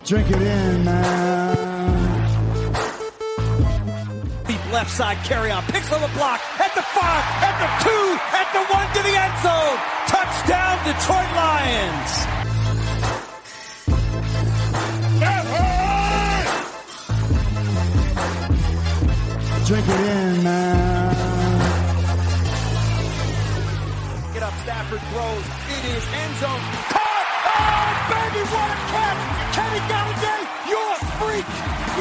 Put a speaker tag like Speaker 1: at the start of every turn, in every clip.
Speaker 1: Drink it in, man.
Speaker 2: Deep left side carry on. Picks on the block. At the 5. At the 2. At the 1 to the end zone. Touchdown, Detroit Lions.
Speaker 1: Drink it in, man.
Speaker 2: Get up, Stafford throws. It is end zone. Caught! Oh, baby, what a catch! Kenny Galladay, you're a freak!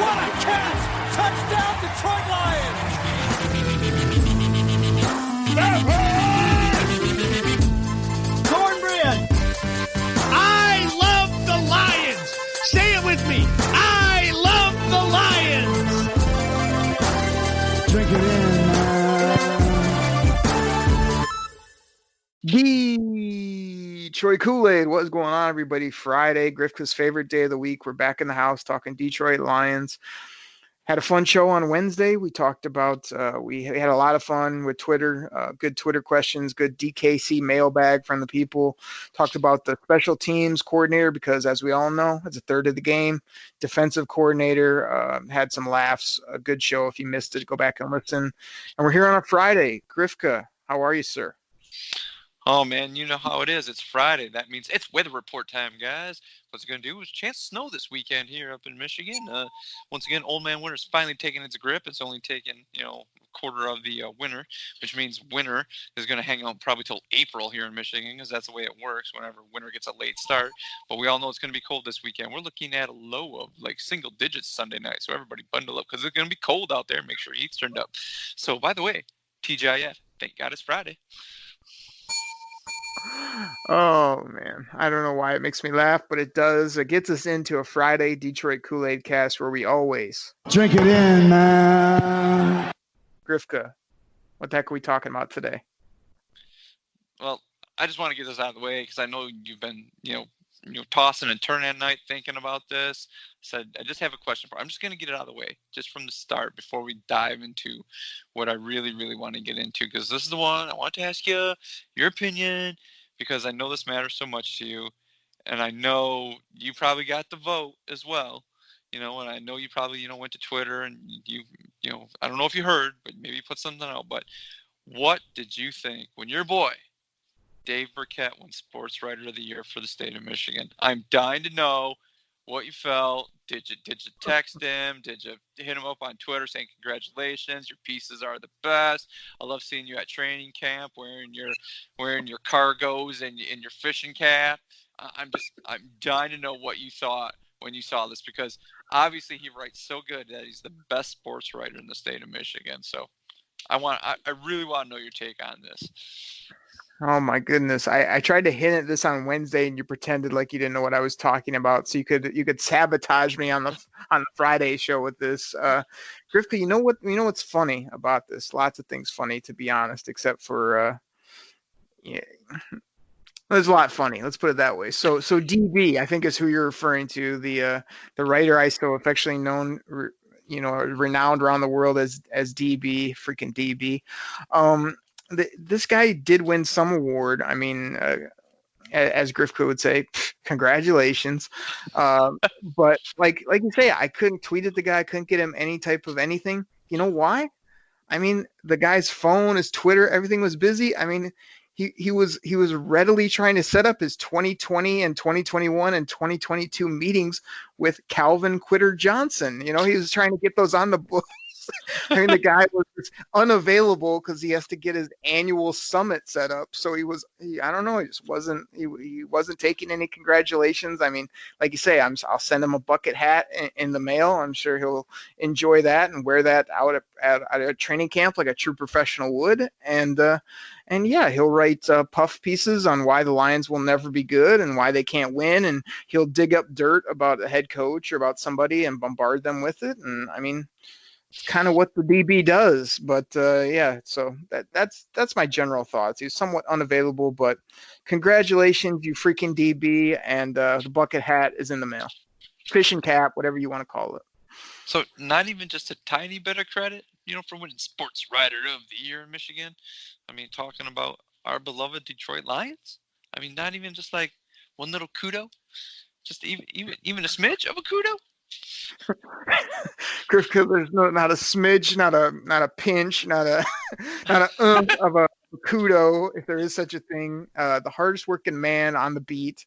Speaker 2: What a catch! Touchdown, Detroit Lions!
Speaker 3: Cornbread! I love the Lions! Say it with me! I love the Lions!
Speaker 1: Drink it in, man.
Speaker 4: Detroit Koolaid, what's going on, everybody? Friday, Grifka's favorite day of the week. We're back in the house talking Detroit Lions. Had a fun show on Wednesday. We talked about, we had a lot of fun with Twitter, good Twitter questions, good DKC mailbag from the people. Talked about the special teams coordinator because, as we all know, it's a third of the game. Defensive coordinator, had some laughs. A good show. If you missed it, go back and listen. And we're here on a Friday. Grifka, how are you, sir?
Speaker 5: Oh, man, you know how it is. It's Friday. That means it's weather report time, guys. What's it going to do is chance of snow this weekend here up in Michigan. Once again, old man winter's finally taking its grip. It's only taken, a quarter of the winter, which means winter is going to hang out probably till April here in Michigan because that's the way it works whenever winter gets a late start. But we all know it's going to be cold this weekend. We're looking at a low of like single digits Sunday night. So everybody bundle up because it's going to be cold out there. Make sure your heat's turned up. So, by the way, TGIF, thank God it's Friday.
Speaker 4: Oh, man. I don't know why it makes me laugh, but it does. It gets us into a Friday Detroit Koolaid Cast where we always
Speaker 1: Drink it in, man.
Speaker 4: Grifka, what the heck are we talking about today?
Speaker 5: Well, I just want to get this out of the way because I know you've been, tossing and turning at night thinking about this. So I just have a question for you. I'm just going to get it out of the way just from the start before we dive into what I really, really want to get into because this is the one I want to ask you your opinion because I know this matters so much to you. And I know you probably got the vote as well, and I know you probably, went to Twitter and I don't know if you heard, but maybe you put something out. But what did you think when your boy, Dave Burkett, won Sports Writer of the Year for the state of Michigan? I'm dying to know what you felt. Did you text him? Did you hit him up on Twitter saying congratulations? Your pieces are the best. I love seeing you at training camp wearing your cargos and your fishing cap. I'm dying to know what you thought when you saw this because obviously he writes so good that he's the best sports writer in the state of Michigan. So I really want to know your take on this.
Speaker 4: Oh my goodness. I tried to hint at this on Wednesday and you pretended like you didn't know what I was talking about. So you could sabotage me on the Friday show with this. Grifka, you know what's funny about this? Lots of things funny, to be honest, except for there's a lot funny. Let's put it that way. So DB, I think is who you're referring to, the writer I so affectionately known, renowned around the world as DB, freaking DB. This guy did win some award. I mean, as Grifka would say, congratulations. But like you say, I couldn't tweet at the guy. I couldn't get him any type of anything. You know why? I mean, the guy's phone, his Twitter, everything was busy. I mean, he was readily trying to set up his 2020 and 2021 and 2022 meetings with Calvin Quitter Johnson. He was trying to get those on the books. I mean, the guy was unavailable because he has to get his annual summit set up. So he just wasn't. He wasn't taking any congratulations. I mean, like you say, I'll send him a bucket hat in the mail. I'm sure he'll enjoy that and wear that out at a training camp like a true professional would. And yeah, he'll write puff pieces on why the Lions will never be good and why they can't win. And he'll dig up dirt about a head coach or about somebody and bombard them with it. And I mean, it's kind of what the DB does, but yeah. So that's my general thoughts. He's somewhat unavailable, but congratulations, you freaking DB, and the bucket hat is in the mail, fishing cap, whatever you want to call it.
Speaker 5: So not even just a tiny bit of credit, for winning Sports Writer of the Year in Michigan. I mean, talking about our beloved Detroit Lions. I mean, not even just like one little kudo. Just even a smidge of a kudo?
Speaker 4: Grifka, there's not a smidge, not a pinch, not a of a kudo, if there is such a thing. The hardest working man on the beat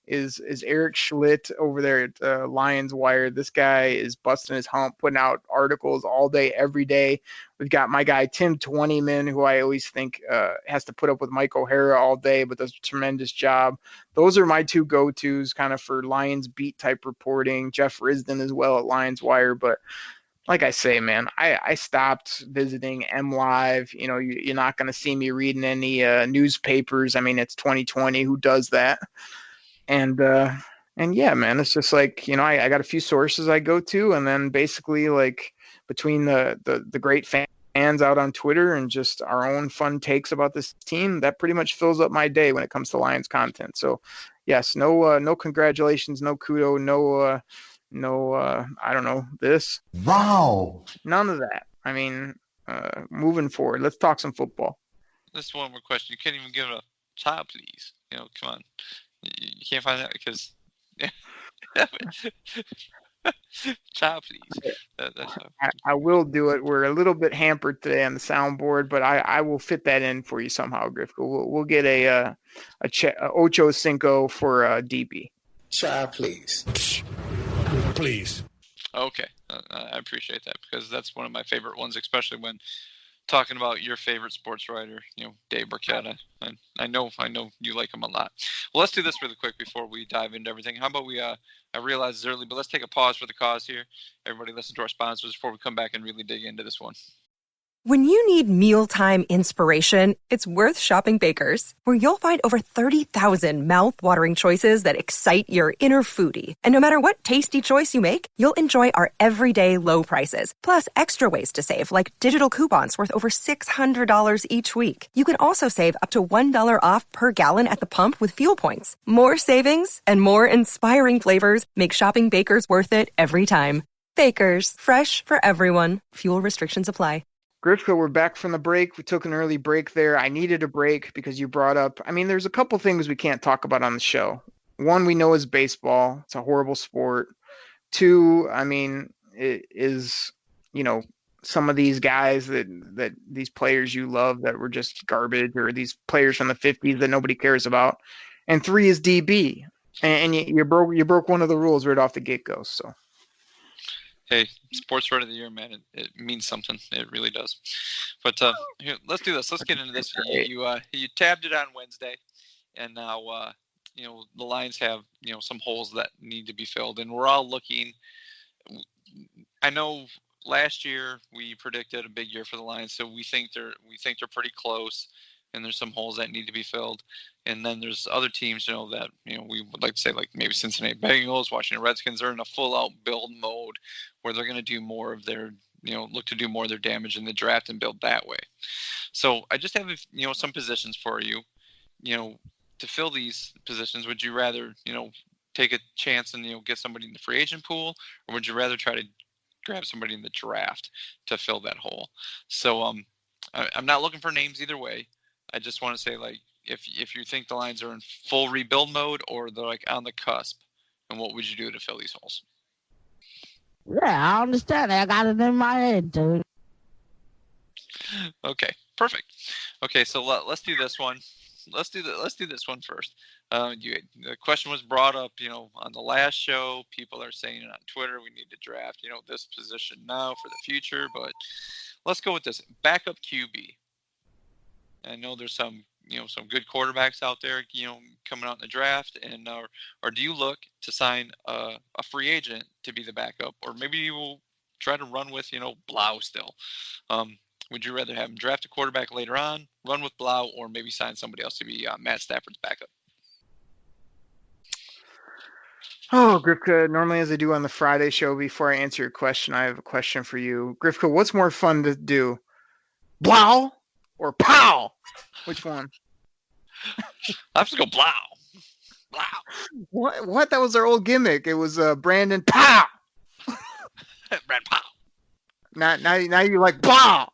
Speaker 4: is Eric Schlitt over there at Lions Wire. This guy is busting his hump, putting out articles all day, every day. We've got my guy Tim Twentyman, who I always think has to put up with Mike O'Hara all day, but does a tremendous job. Those are my two go-tos kind of for Lions beat type reporting. Jeff Risden as well at Lions Wire, but like I say, man, I stopped visiting MLive. You know, you're not going to see me reading any newspapers. I mean, it's 2020. Who does that? And yeah, man, it's just like, you know, I got a few sources I go to, and then basically like between the great fans out on Twitter and just our own fun takes about this team, that pretty much fills up my day when it comes to Lions content. So yes, no congratulations, no kudo, no I don't know, this.
Speaker 1: Wow.
Speaker 4: None of that. I mean, moving forward, let's talk some football.
Speaker 5: This one more question. You can't even give it a child, please. You know, come on. You can't find that because, yeah. Child, please.
Speaker 4: I will do it. We're a little bit hampered today on the soundboard, but I will fit that in for you somehow, Grifka. We'll get a Ocho Cinco for DB.
Speaker 6: Child, please.
Speaker 3: Please.
Speaker 5: Okay, I appreciate that because that's one of my favorite ones, especially when talking about your favorite sports writer, you know, Dave Burkett. I know you like him a lot. Well, let's do this really quick before we dive into everything. How about we, I realize it's early, but let's take a pause for the cause here. Everybody listen to our sponsors before we come back and really dig into this one.
Speaker 7: When you need mealtime inspiration, it's worth shopping Baker's, where you'll find over 30,000 mouth-watering choices that excite your inner foodie. And no matter what tasty choice you make, you'll enjoy our everyday low prices, plus extra ways to save, like digital coupons worth over $600 each week. You can also save up to $1 off per gallon at the pump with fuel points. More savings and more inspiring flavors make shopping Baker's worth it every time. Baker's, fresh for everyone. Fuel restrictions apply.
Speaker 4: Grifka, we're back from the break. We took an early break there. I needed a break because you brought up, I mean, there's a couple things we can't talk about on the show. One, we know is baseball. It's a horrible sport. Two, I mean, it is, you know, some of these guys that these players you love that were just garbage, or these players from the 50s that nobody cares about. And three is DB. And you broke one of the rules right off the get-go, so.
Speaker 5: Hey, sports writer of the year, man, it means something. It really does. But here, let's do this. Let's get into this. You tabbed it on Wednesday, and now you know, the Lions have, you know, some holes that need to be filled, and we're all looking. I know last year we predicted a big year for the Lions, so we think they're pretty close, and there's some holes that need to be filled. And then there's other teams, you know, that, you know, we would like to say, like maybe Cincinnati Bengals, Washington Redskins are in a full-out build mode where they're going to do more of their, you know, look to do more of their damage in the draft and build that way. So I just have, you know, some positions for you, you know, to fill these positions. Would you rather, you know, take a chance and, you know, get somebody in the free agent pool, or would you rather try to grab somebody in the draft to fill that hole? So I'm not looking for names either way. I just want to say, like, if you think the Lions are in full rebuild mode or they're like on the cusp, and what would you do to fill these holes?
Speaker 8: Yeah, I understand. I got it in my head, dude.
Speaker 5: Okay, perfect. Okay, so let's do this one. Let's do this one first. The question was brought up, you know, on the last show. People are saying it on Twitter. We need to draft, you know, this position now for the future. But let's go with this backup QB. I know there's some, you know, some good quarterbacks out there, you know, coming out in the draft, and or do you look to sign a free agent to be the backup, or maybe you will try to run with, you know, Blau still? Would you rather have him draft a quarterback later on, run with Blau, or maybe sign somebody else to be Matt Stafford's backup?
Speaker 4: Oh, Grifka, normally as I do on the Friday show, before I answer your question, I have a question for you. Grifka, what's more fun to do? Blau or Pow? Which one?
Speaker 5: I have to go Blau. Blau.
Speaker 4: What? That was our old gimmick. It was Brandon Pow.
Speaker 5: Brand Pow.
Speaker 4: Now you like Blau.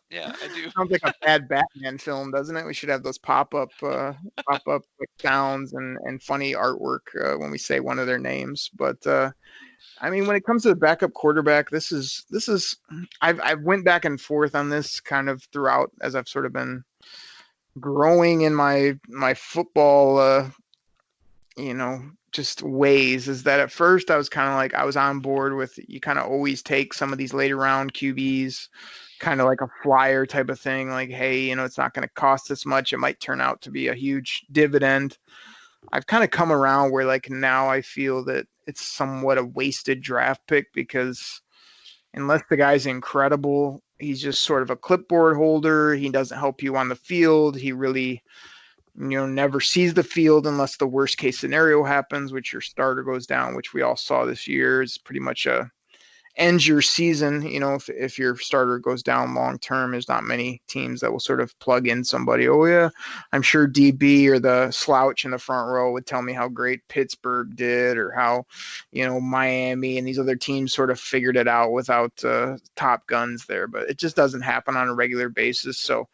Speaker 5: Yeah, I do.
Speaker 4: Sounds like a bad Batman film, doesn't it? We should have those pop-up like sounds and funny artwork when we say one of their names. But I mean, when it comes to the backup quarterback, this is I've went back and forth on this kind of throughout as I've sort of been growing in my football just ways. Is that at first I was kind of like I was on board with you kind of always take some of these later round QBs kind of like a flyer type of thing, like, hey, it's not going to cost this much, it might turn out to be a huge dividend. I've kind of come around where like now I feel that it's somewhat a wasted draft pick because unless the guy's incredible, he's just sort of a clipboard holder. He doesn't help you on the field. He really, never sees the field unless the worst case scenario happens, which your starter goes down, which we all saw this year. Is pretty much ends your season. If your starter goes down long term, there's not many teams that will sort of plug in somebody. Oh yeah, I'm sure DB or the slouch in the front row would tell me how great Pittsburgh did, or how Miami and these other teams sort of figured it out without top guns there. But it just doesn't happen on a regular basis. So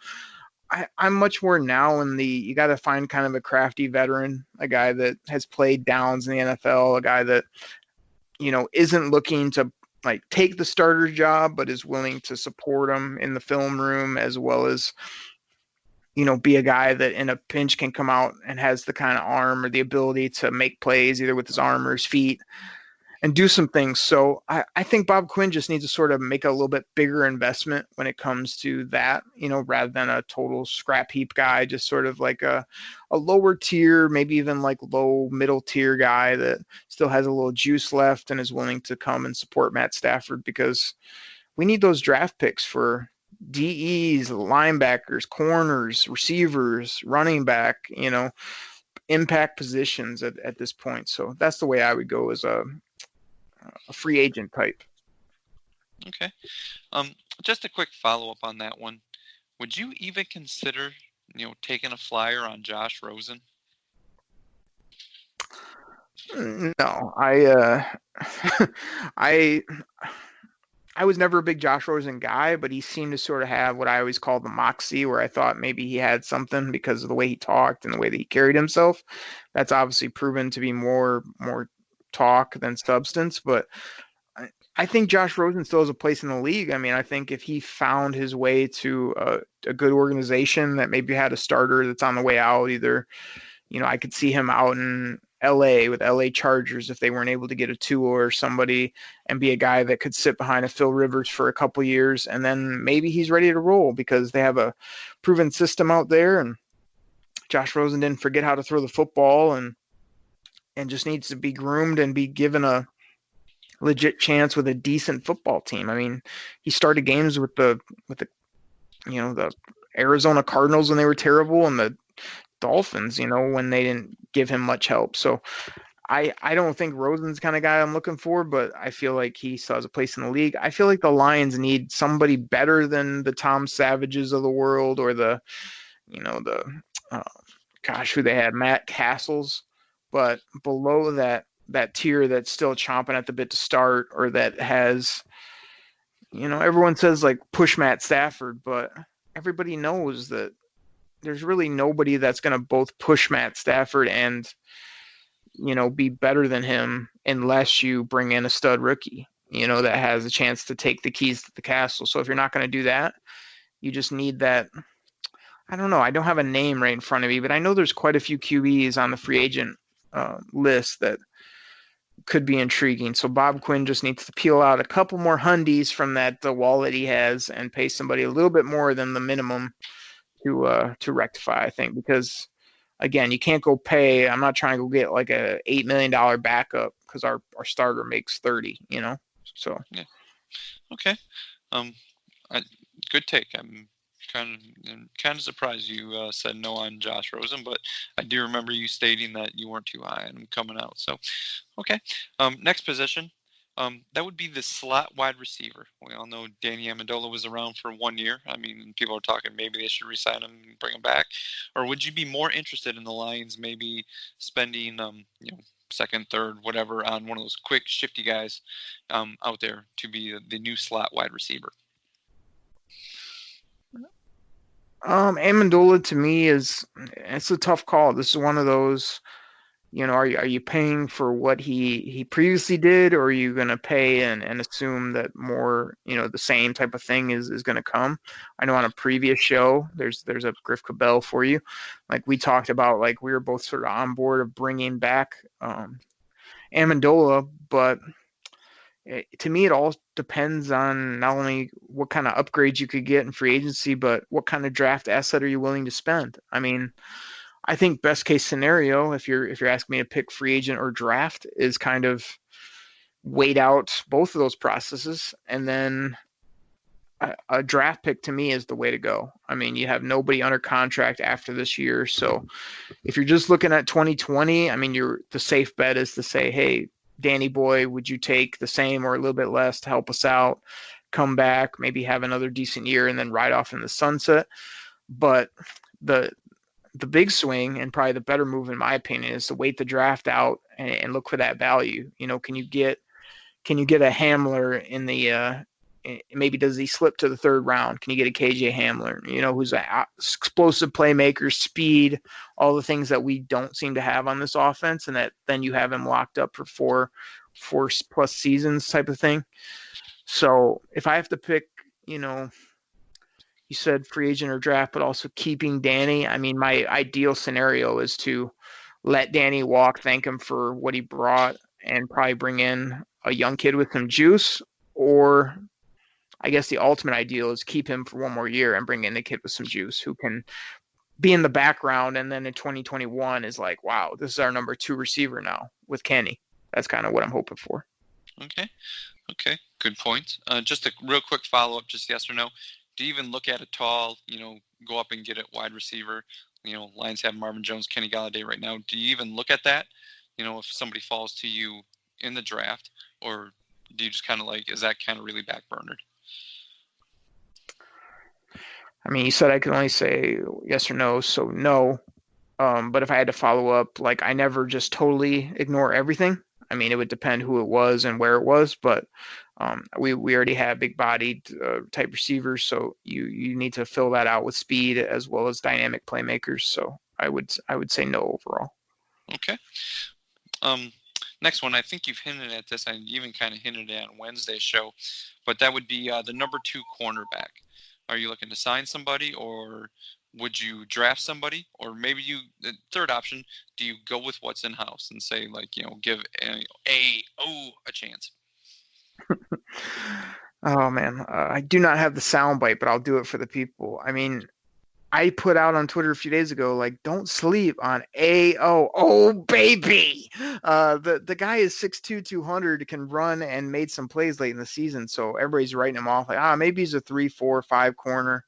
Speaker 4: I'm much more now you got to find kind of a crafty veteran, a guy that has played downs in the NFL, a guy that isn't looking to like take the starter's job, but is willing to support him in the film room, as well as, be a guy that in a pinch can come out and has the kind of arm or the ability to make plays either with his arm or his feet and do some things. So I think Bob Quinn just needs to sort of make a little bit bigger investment when it comes to that, rather than a total scrap heap guy, just sort of like a lower tier, maybe even like low middle tier guy that still has a little juice left and is willing to come and support Matt Stafford, because we need those draft picks for DEs, linebackers, corners, receivers, running back, impact positions at this point. So that's the way I would go as a free agent type.
Speaker 5: Okay. Just a quick follow-up on that one. Would you even consider, taking a flyer on Josh Rosen?
Speaker 4: No, I was never a big Josh Rosen guy, but he seemed to sort of have what I always call the moxie, where I thought maybe he had something because of the way he talked and the way that he carried himself. That's obviously proven to be more talk than substance, but I think Josh Rosen still has a place in the league. I mean, I think if he found his way to a good organization that maybe had a starter that's on the way out, either, I could see him out in LA with LA Chargers if they weren't able to get a Tua or somebody, and be a guy that could sit behind a Phil Rivers for a couple years, and then maybe he's ready to roll because they have a proven system out there, and Josh Rosen didn't forget how to throw the football, and just needs to be groomed and be given a legit chance with a decent football team. I mean, he started games with the the Arizona Cardinals when they were terrible, and the Dolphins, when they didn't give him much help. So I don't think Rosen's the kind of guy I'm looking for, but I feel like he still has a place in the league. I feel like the Lions need somebody better than the Tom Savages of the world, or who they had, Matt Castles, but below that tier that's still chomping at the bit to start, or that has, everyone says like push Matt Stafford, but everybody knows that there's really nobody that's going to both push Matt Stafford and, be better than him unless you bring in a stud rookie, that has a chance to take the keys to the castle. So if you're not going to do that, you just need that. I don't know. I don't have a name right in front of me, but I know there's quite a few QBs on the free agent list that could be intriguing. So Bob Quinn just needs to peel out a couple more hundies from that wallet he has and pay somebody a little bit more than the minimum to rectify, I think, because again, you can't go pay. I'm not trying to go get like a $8 million backup because our starter makes 30, so.
Speaker 5: Yeah. Okay. Good take. I'm kind of surprised you said no on Josh Rosen, but I do remember you stating that you weren't too high on him coming out. So, okay. Next position, that would be the slot wide receiver. We all know Danny Amendola was around for 1 year. I mean, people are talking maybe they should re-sign him and bring him back. Or would you be more interested in the Lions maybe spending, second, third, whatever, on one of those quick, shifty guys out there to be the new slot wide receiver?
Speaker 4: Amendola to me it's a tough call. This is one of those, are you paying for what he previously did, or are you going to pay and assume that more, the same type of thing is going to come? I know on a previous show, there's a Grifka Bell for you. Like we talked about, like we were both sort of on board of bringing back Amendola, but to me, it all depends on not only what kind of upgrades you could get in free agency, but what kind of draft asset are you willing to spend? I mean, I think best case scenario, if you're asking me to pick free agent or draft, is kind of wait out both of those processes, and then a draft pick to me is the way to go. I mean, you have nobody under contract after this year, so if you're just looking at 2020, I mean, the safe bet is to say, hey, Danny Boy, would you take the same or a little bit less to help us out? Come back, maybe have another decent year, and then ride off in the sunset. But the big swing and probably the better move, in my opinion, is to wait the draft out and look for that value. Can you get a Hamler in the maybe does he slip to the third round? Can you get a KJ Hamler, who's an explosive playmaker, speed, all the things that we don't seem to have on this offense, and that then you have him locked up for four plus seasons type of thing. So if I have to pick, you said free agent or draft, but also keeping Danny, I mean, my ideal scenario is to let Danny walk, thank him for what he brought, and probably bring in a young kid with some juice, or I guess the ultimate ideal is keep him for one more year and bring in a kid with some juice who can be in the background, and then in 2021 is like, wow, this is our number 2 receiver now with Kenny. That's kind of what I'm hoping for.
Speaker 5: Okay, good point. Just a real quick follow-up, just yes or no. Do you even look at a tall, go up and get it wide receiver? Lions have Marvin Jones, Kenny Golladay right now. Do you even look at that? If somebody falls to you in the draft, or do you just kind of is that kind of really backburnered?
Speaker 4: I mean, you said I could only say yes or no, so no. But if I had to follow up, I never just totally ignore everything. I mean, it would depend who it was and where it was, but we already have big-bodied type receivers, so you need to fill that out with speed as well as dynamic playmakers. So I would say no overall.
Speaker 5: Okay. Next one, I think you've hinted at this, and you even kind of hinted at it on Wednesday's show, but that would be the number 2 cornerback. Are you looking to sign somebody, or would you draft somebody, or maybe the third option, do you go with what's in house and say give a chance?
Speaker 4: Oh man, I do not have the soundbite, but I'll do it for the people. I mean, I put out on Twitter a few days ago, don't sleep on A.O. Oh, baby! The guy is 6'2", 200, can run, and made some plays late in the season, so everybody's writing him off maybe he's a 3, 4, 5 corner.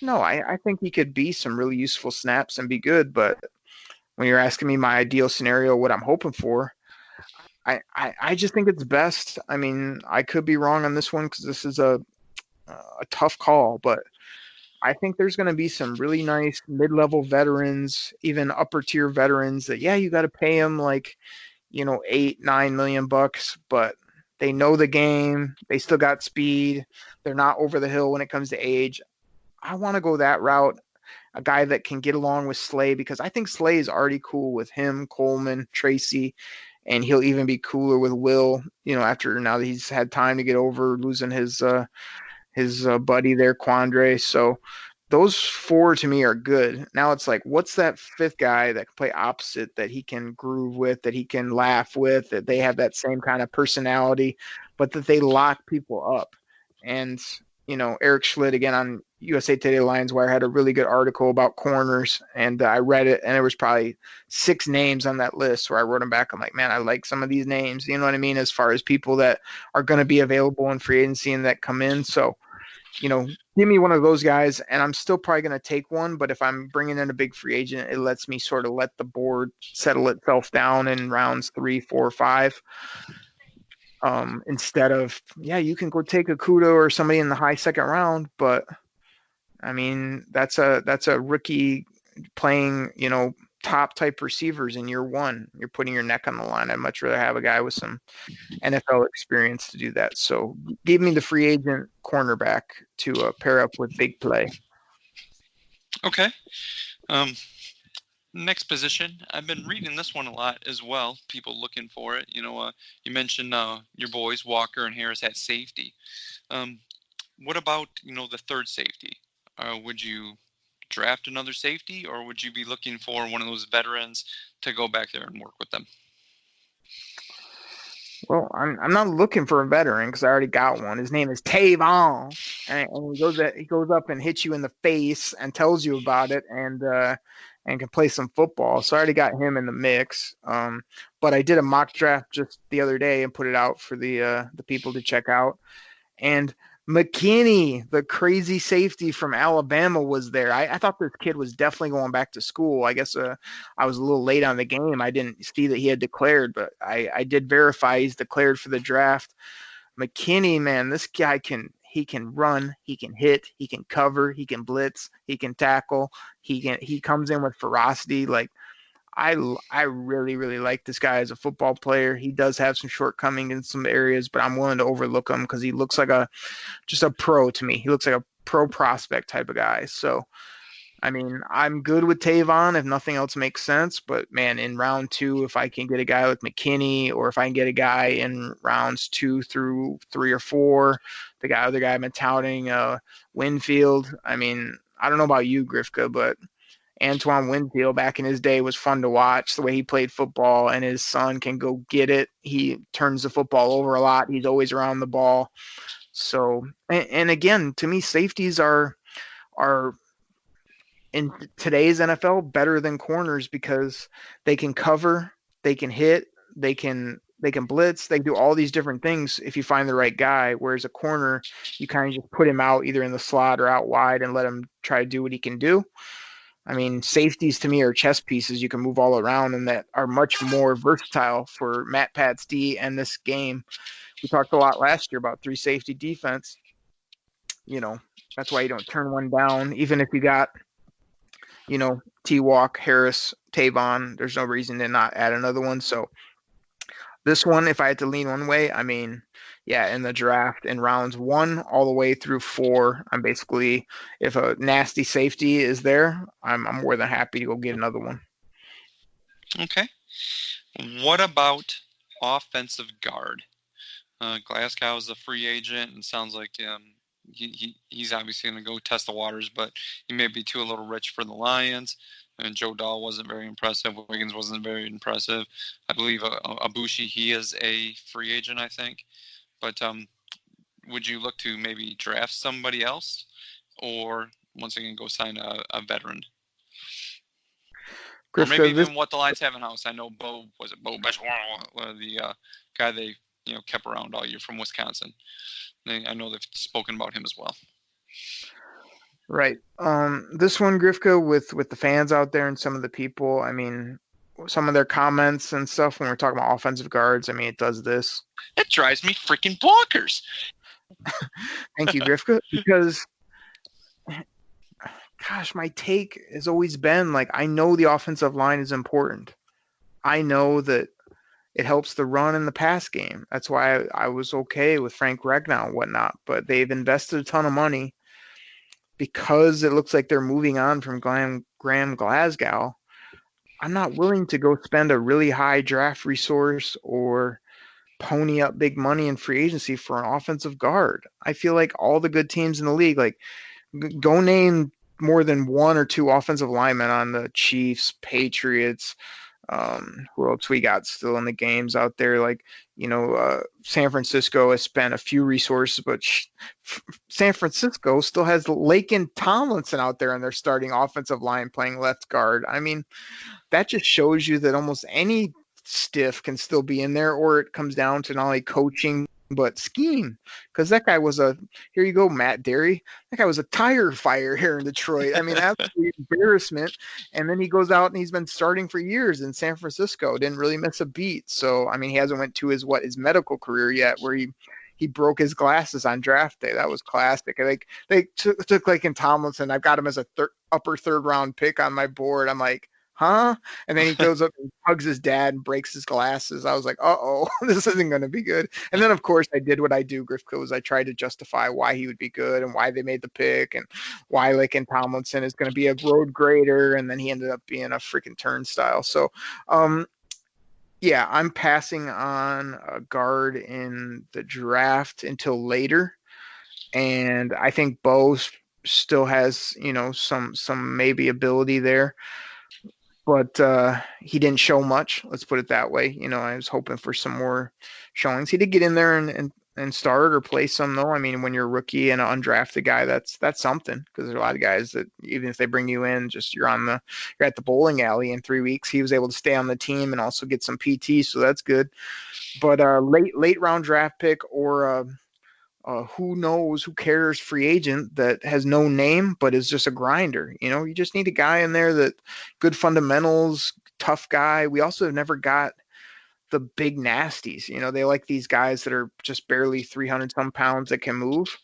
Speaker 4: No, I think he could be some really useful snaps and be good, but when you're asking me my ideal scenario, what I'm hoping for, I just think it's best. I mean, I could be wrong on this one because this is a tough call, but I think there's going to be some really nice mid-level veterans, even upper-tier veterans that, you got to pay them $8-9 million bucks, but they know the game. They still got speed. They're not over the hill when it comes to age. I want to go that route, a guy that can get along with Slay, because I think Slay is already cool with him, Coleman, Tracy, and he'll even be cooler with Will, after now that he's had time to get over losing his buddy there, Quandre. So those 4 to me are good. Now it's what's that 5th guy that can play opposite, that he can groove with, that he can laugh with, that they have that same kind of personality, but that they lock people up. And, Eric Schlitt, again, on USA Today Lions Wire, had a really good article about corners, and I read it, and there was probably 6 names on that list where I wrote them back. I'm like, man, I like some of these names, you know what I mean, as far as people that are going to be available in free agency and that come in. So, give me one of those guys, and I'm still probably going to take one, but if I'm bringing in a big free agent, it lets me sort of let the board settle itself down in rounds 3, 4, 5. Instead of, you can go take a Kudo or somebody in the high second round, but I mean, that's a rookie playing, top type receivers in year 1. You're putting your neck on the line. I'd much rather have a guy with some NFL experience to do that. So give me the free agent cornerback to pair up with big play.
Speaker 5: Okay. Next position, I've been reading this one a lot as well. People looking for it. You mentioned your boys Walker and Harris at safety. What about the third safety? Would you draft another safety, or would you be looking for one of those veterans to go back there and work with them?
Speaker 4: Well, I'm not looking for a veteran because I already got one. His name is Tavon, and he goes up and hits you in the face and tells you about it, and can play some football. So I already got him in the mix. But I did a mock draft just the other day and put it out for the people to check out. And McKinney, the crazy safety from Alabama, was there. I thought this kid was definitely going back to school. I guess I was a little late on the game. I didn't see that he had declared, but I did verify he's declared for the draft. McKinney, man, this guy he can run, he can hit, he can cover, he can blitz, he can tackle, he comes in with ferocity. Like I really, really like this guy as a football player. He does have some shortcomings in some areas, but I'm willing to overlook him because he looks like just a pro to me. He looks like a pro prospect type of guy. So, I mean, I'm good with Tavon if nothing else makes sense. But, man, in round 2, if I can get a guy with McKinney, or if I can get a guy in rounds 2 through 3 or 4, the other guy I've been touting, Winfield. I mean, I don't know about you, Grifka, but Antoine Winfield back in his day was fun to watch, the way he played football, and his son can go get it. He turns the football over a lot. He's always around the ball. So, and again, to me, safeties are in today's NFL better than corners because they can cover, they can hit, they can blitz, they can do all these different things if you find the right guy. Whereas a corner, you kind of just put him out either in the slot or out wide and let him try to do what he can do. I mean, safeties to me are chess pieces you can move all around and that are much more versatile for Matt Pat's D and this game. We talked a lot last year about 3 safety defense. That's why you don't turn one down, even if you got, T-Walk, Harris, Tavon. There's no reason to not add another one. So this one, if I had to lean one way, I mean, yeah, in the draft in rounds 1 all the way through 4, I'm basically, if a nasty safety is there, I'm more than happy to go get another one.
Speaker 5: Okay. What about offensive guard? Glasgow is a free agent, and sounds like he's obviously going to go test the waters, but he may be a little rich for the Lions. And Joe Dahl wasn't very impressive. Wiggins wasn't very impressive. I believe Abushi, he is a free agent, I think. But would you look to maybe draft somebody else, or once again go sign a veteran? Grifka, or maybe even what the Lions have in house. I know Bo Bechwala, the guy they kept around all year from Wisconsin. I know they've spoken about him as well.
Speaker 4: Right. This one, Grifka, with the fans out there and some of the people, I mean, some of their comments and stuff when we're talking about offensive guards, I mean, it does this.
Speaker 5: It drives me freaking bonkers.
Speaker 4: Thank you, Grifka, because, gosh, my take has always been, like, I know the offensive line is important. I know that it helps the run and the pass game. That's why I was okay with Frank Ragnow and whatnot, but they've invested a ton of money because it looks like they're moving on from Graham Glasgow. I'm not willing to go spend a really high draft resource or pony up big money in free agency for an offensive guard. I feel like all the good teams in the league, like, go name more than 1 or 2 offensive linemen on the Chiefs, Patriots. Who else we got still in the games out there? Like, San Francisco has spent a few resources, but San Francisco still has Laken Tomlinson out there on their starting offensive line playing left guard. I mean, that just shows you that almost any stiff can still be in there, or it comes down to not only coaching but scheme. Because that guy was here you go, Matt Derry. That guy was a tire fire here in Detroit. I mean, absolute embarrassment. And then he goes out and he's been starting for years in San Francisco. Didn't really miss a beat. So, I mean, he hasn't went to his medical career yet, where he broke his glasses on draft day. That was classic. Like, they took like in Tomlinson. I've got him as a upper third round pick on my board. I'm like, huh? And then he goes up and hugs his dad and breaks his glasses. I was like, uh-oh, this isn't going to be good. And then, of course, I did what I do, Grifka, was I tried to justify why he would be good and why they made the pick and why Laken Tomlinson is going to be a road grader. And then he ended up being a freaking turnstile. So, yeah, I'm passing on a guard in the draft until later. And I think Bo still has, some maybe ability there. But he didn't show much. Let's put it that way. I was hoping for some more showings. He did get in there and start or play some, though. I mean, when you're a rookie and an undrafted guy, that's something, because there's a lot of guys that even if they bring you in, just you're at the bowling alley in 3 weeks. He was able to stay on the team and also get some PT, so that's good. But late round draft pick or who cares free agent that has no name but is just a grinder. You just need a guy in there that good fundamentals, tough guy. We also have never got the big nasties. They like these guys that are just barely 300 some pounds that can move.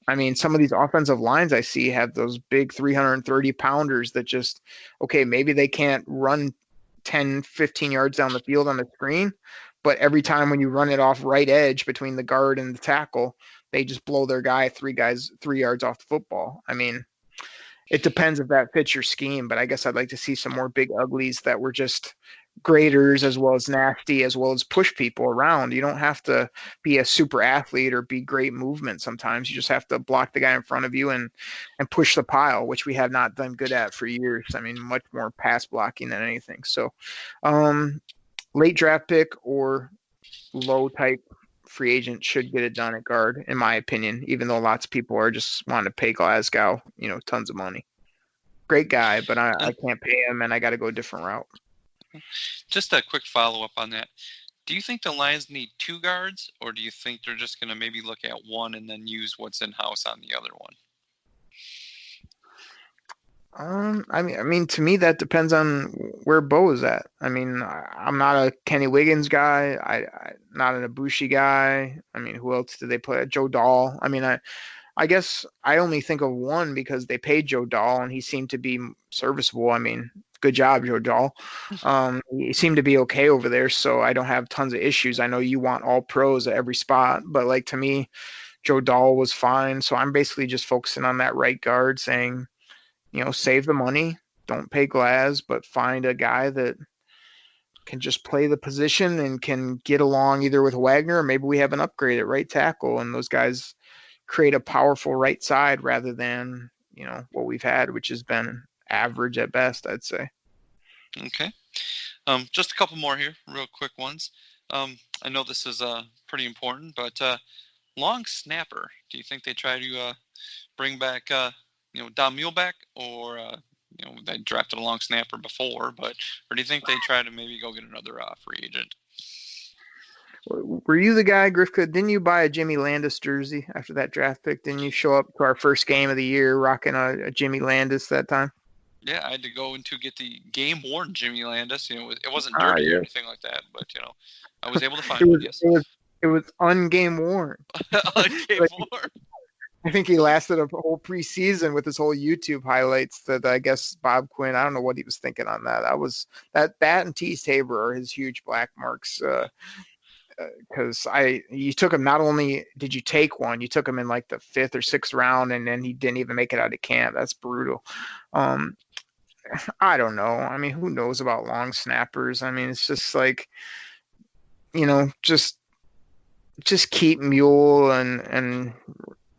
Speaker 4: I mean, some of these offensive lines I see have those big 330 pounders that just, okay, maybe they can't run 10, 15 yards down the field on the screen, but every time when you run it off right edge between the guard and the tackle, they just blow their guy 3 yards off the football. I mean, it depends if that fits your scheme, but I guess I'd like to see some more big uglies that were just graders as well as nasty, as well as push people around. You don't have to be a super athlete or be great movement. Sometimes you just have to block the guy in front of you and push the pile, which we have not done good at for years. I mean, much more pass blocking than anything. So late draft pick or low type free agent should get it done at guard, in my opinion, even though lots of people are just wanting to pay Glasgow, tons of money. Great guy, but I can't pay him, and I got to go a different route.
Speaker 5: Just a quick follow-up on that. Do you think the Lions need 2 guards, or do you think they're just going to maybe look at one and then use what's in-house on the other one?
Speaker 4: I mean, to me, that depends on where Bo is at. I mean, I'm not a Kenny Wiggins guy. I not an Ibushi guy. I mean, who else did they play? Joe Dahl. I mean, I guess I only think of one because they paid Joe Dahl and he seemed to be serviceable. I mean, good job, Joe Dahl. He seemed to be okay over there, so I don't have tons of issues. I know you want all pros at every spot, but to me, Joe Dahl was fine. So I'm basically just focusing on that right guard, saying, save the money, don't pay Glaz, but find a guy that can just play the position and can get along either with Wagner or maybe we have an upgrade at right tackle and those guys create a powerful right side rather than, what we've had, which has been average at best, I'd say.
Speaker 5: Okay. Just a couple more here, real quick ones. I know this is pretty important, but long snapper, do you think they try to bring back Don Muhlbach, or they drafted a long snapper before, or do you think they try to maybe go get another free agent?
Speaker 4: Were you the guy, Grifka? Didn't you buy a Jimmy Landis jersey after that draft pick? Didn't you show up to our first game of the year rocking a Jimmy Landis that time?
Speaker 5: Yeah, I had to go to get the game-worn Jimmy Landis. It wasn't dirty or anything like that, but I was able to find one. Yes,
Speaker 4: it was ungame worn.
Speaker 5: Ungame worn.
Speaker 4: I think he lasted a whole preseason with his whole YouTube highlights that I guess Bob Quinn, I don't know what he was thinking on that. That and Tease Tabor are his huge black marks. Because you took him, not only did you take one, you took him in the 5th or 6th round, and then he didn't even make it out of camp. That's brutal. I don't know. I mean, who knows about long snappers? I mean, it's just just keep Mule and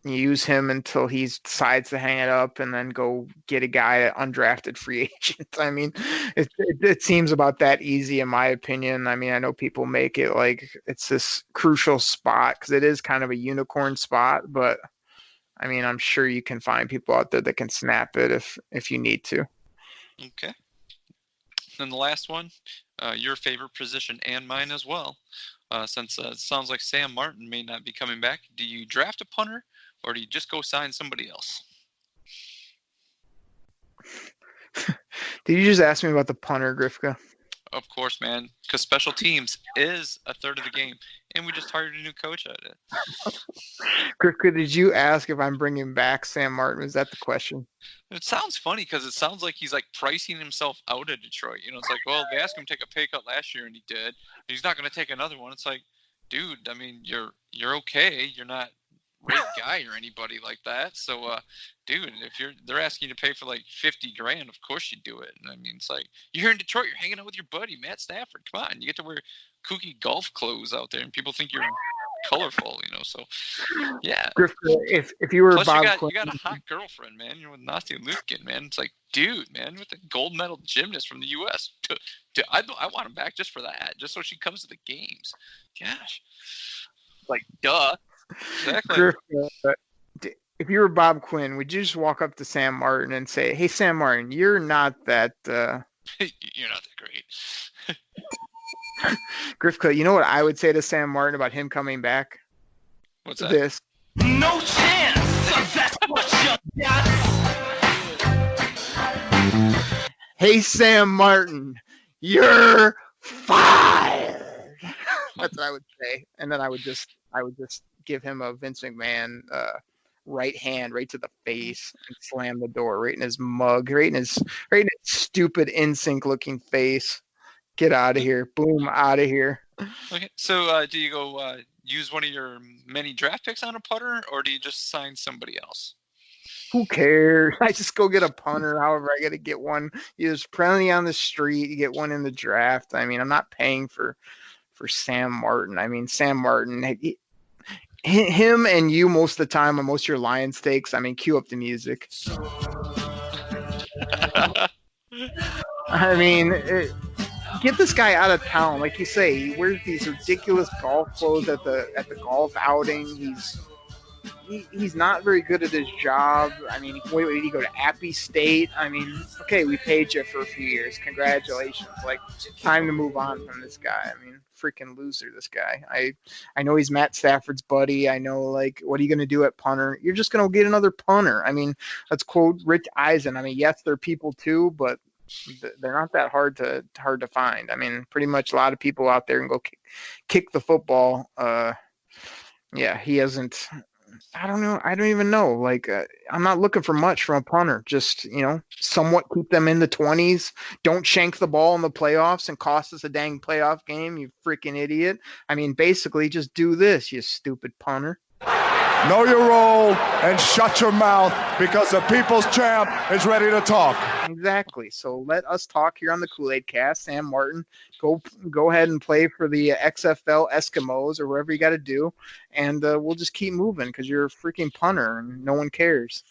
Speaker 4: use him until he decides to hang it up and then go get a guy undrafted free agent. I mean, it seems about that easy in my opinion. I mean, I know people make it like it's this crucial spot because it is kind of a unicorn spot, but I mean, I'm sure you can find people out there that can snap it if you need to.
Speaker 5: Okay. Then the last one, your favorite position and mine as well. Since it sounds like Sam Martin may not be coming back, do you draft a punter or do you just go sign somebody else?
Speaker 4: Did you just ask me about the punter, Grifka?
Speaker 5: Of course, man, because special teams is a third of the game, and we just hired a new coach at it.
Speaker 4: Grifka, did you ask if I'm bringing back Sam Martin? Is that the question?
Speaker 5: It sounds funny because it sounds like he's like pricing himself out of Detroit. You know, it's like, well, they asked him to take a pay cut last year, and he did. He's not going to take another one. It's like, dude, I mean, you're okay. You're not Ray Guy or anybody like that. So, dude, if they're asking you to pay for like $50,000, of course you do it. And I mean, it's like you're here in Detroit, you're hanging out with your buddy Matt Stafford. Come on, you get to wear kooky golf clothes out there, and people think you're colorful. You know, so yeah.
Speaker 4: Grifka, if you were
Speaker 5: Plus,
Speaker 4: Bob
Speaker 5: you got a hot girlfriend, man. You're with Nasty Lufkin, man. It's like, dude, man, with the gold medal gymnast from the U.S. Dude, I want him back just for that, just so she comes to the games. Gosh, like, duh. Exactly.
Speaker 4: Grifka, if you were Bob Quinn, would you just walk up to Sam Martin and say, "Hey, Sam Martin, you're not that."
Speaker 5: You're not that great.
Speaker 4: Grifka, you know what I would say to Sam Martin about him coming back?
Speaker 5: What's that?
Speaker 4: This.
Speaker 2: No chance. That's what you got.
Speaker 4: Hey, Sam Martin, you're fired. That's what I would say, and then I would just give him a Vince McMahon right hand right to the face and slam the door right in his mug, right in his stupid NSYNC looking face. Get out of here! Boom, out of here.
Speaker 5: Okay, so do you go use one of your many draft picks on a putter, or do you just sign somebody else?
Speaker 4: Who cares? I just go get a punter. However, I got to get one. There's plenty on the street. You get one in the draft. I mean, I'm not paying for Sam Martin. I mean, Sam Martin, him and you most of the time on most of your Lions takes. I mean, cue up the music. I mean, get this guy out of town. Like you say, he wears these ridiculous golf clothes at the golf outing. He's not very good at his job. I mean, wait, did he go to Appy State? I mean, okay, we paid you for a few years. Congratulations. Like, time to move on from this guy. I mean, freaking loser, this guy. I know he's Matt Stafford's buddy. I know, like, what are you going to do at punter? You're just going to get another punter. I mean, let's quote Rich Eisen. I mean, yes, they're people too, but they're not that hard to find. I mean, pretty much a lot of people out there can go kick the football. Yeah, he hasn't. I don't know. I don't even know. Like, I'm not looking for much from a punter. Just, somewhat keep them in the 20s. Don't shank the ball in the playoffs and cost us a dang playoff game, you freaking idiot. I mean, basically, just do this, you stupid punter.
Speaker 6: Know your role and shut your mouth because the people's champ is ready to talk.
Speaker 4: Exactly. So let us talk here on the Koolaid Cast. Sam Martin, go ahead and play for the XFL Eskimos or wherever you got to do, and we'll just keep moving because you're a freaking punter and no one cares.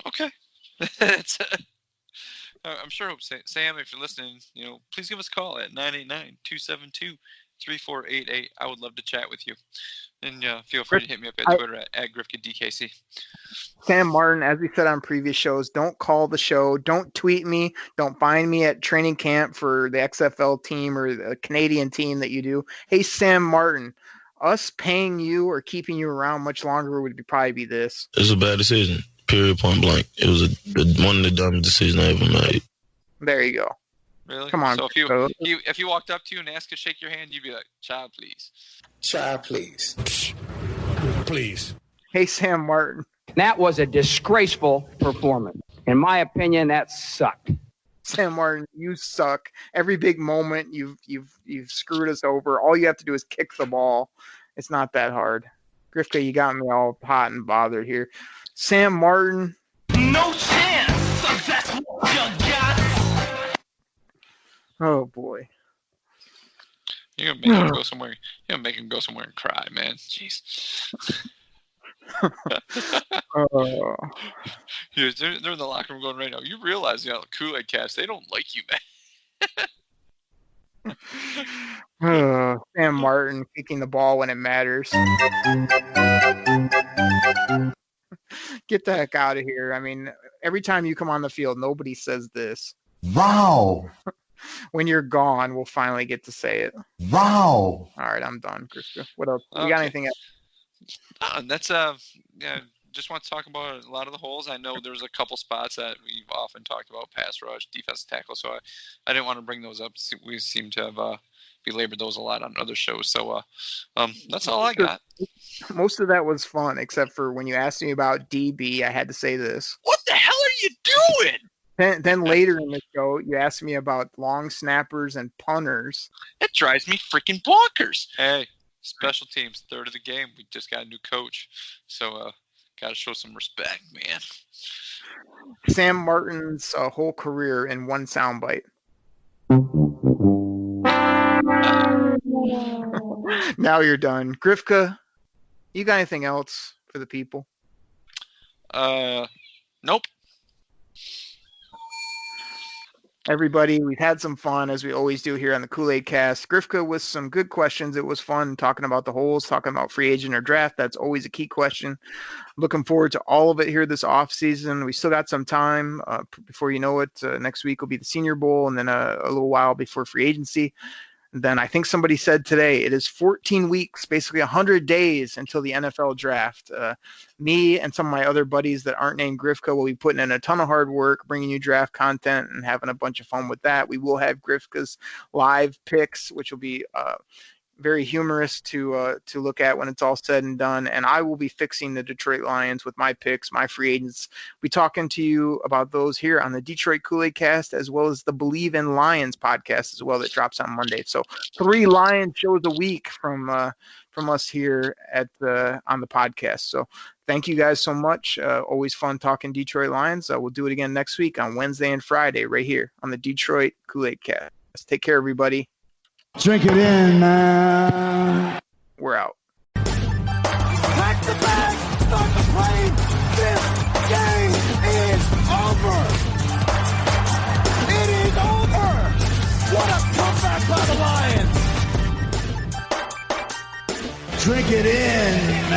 Speaker 5: Okay. I'm sure, Sam, if you're listening, please give us a call at 989-272-3488. I would love to chat with you. And feel free to hit me up at Twitter at GrifkaDKC.
Speaker 4: Sam Martin, as we said on previous shows, don't call the show. Don't tweet me. Don't find me at training camp for the XFL team or the Canadian team that you do. Hey, Sam Martin, us paying you or keeping you around much longer would probably be this.
Speaker 9: It was a bad decision, period, point blank. It was one of the dumbest decisions I ever made.
Speaker 4: There you go.
Speaker 5: Really?
Speaker 4: Come on.
Speaker 5: So if you walked up to you and asked to shake your hand, you'd be like, "Child, please."
Speaker 10: Child, please.
Speaker 3: Please.
Speaker 4: Hey, Sam Martin.
Speaker 11: That was a disgraceful performance. In my opinion, that sucked.
Speaker 4: Sam Martin, you suck. Every big moment you've screwed us over. All you have to do is kick the ball. It's not that hard. Grifka, you got me all hot and bothered here. Sam Martin.
Speaker 2: No chance. That's what you got.
Speaker 4: Oh boy.
Speaker 5: You're gonna make him go somewhere. You're gonna make him go somewhere and cry, man. Jeez. Yeah, they're in the locker room going right now. You realize, the Koolaid Cast, they don't like you, man.
Speaker 4: Sam Martin kicking the ball when it matters. Get the heck out of here. I mean, every time you come on the field, nobody says this.
Speaker 6: Wow.
Speaker 4: When you're gone, we'll finally get to say it.
Speaker 6: Wow.
Speaker 4: All right, I'm done, Grifka. What else? You got anything else?
Speaker 5: That's just want to talk about a lot of the holes. I know there's a couple spots that we've often talked about: pass rush, defensive tackle. So I didn't want to bring those up. We seem to have belabored those a lot on other shows. So that's all I got.
Speaker 4: Most of that was fun, except for when you asked me about DB, I had to say this.
Speaker 5: What the hell are you doing?
Speaker 4: Then later in the show, you asked me about long snappers and punters.
Speaker 5: It drives me freaking bonkers. Hey, special teams, third of the game. We just got a new coach. So got to show some respect, man.
Speaker 4: Sam Martin's whole career in one soundbite. Now you're done. Grifka, you got anything else for the people?
Speaker 5: Nope.
Speaker 4: Everybody, we've had some fun, as we always do here on the Koolaid Cast. Grifka with some good questions. It was fun talking about the holes, talking about free agent or draft. That's always a key question. Looking forward to all of it here this offseason. We still got some time. Before you know it, next week will be the Senior Bowl, and then a little while before free agency. And then I think somebody said today it is 14 weeks, basically 100 days until the NFL draft. Me and some of my other buddies that aren't named Grifka will be putting in a ton of hard work, bringing you draft content and having a bunch of fun with that. We will have Grifka's live picks, which will be very humorous to look at when it's all said and done. And I will be fixing the Detroit Lions with my picks, my free agents. We'll be talking to you about those here on the Detroit Koolaid Cast, as well as the Believe in Lions podcast as well that drops on Monday. So 3 Lions shows a week from us here on the podcast. So thank you guys so much. Always fun talking Detroit Lions. We'll do it again next week on Wednesday and Friday right here on the Detroit Koolaid Cast. Take care, everybody.
Speaker 1: Drink it in, man.
Speaker 4: We're out.
Speaker 2: Pack the bag, start the plane. This game is over. It is over. What a comeback by the Lions.
Speaker 1: Drink it in.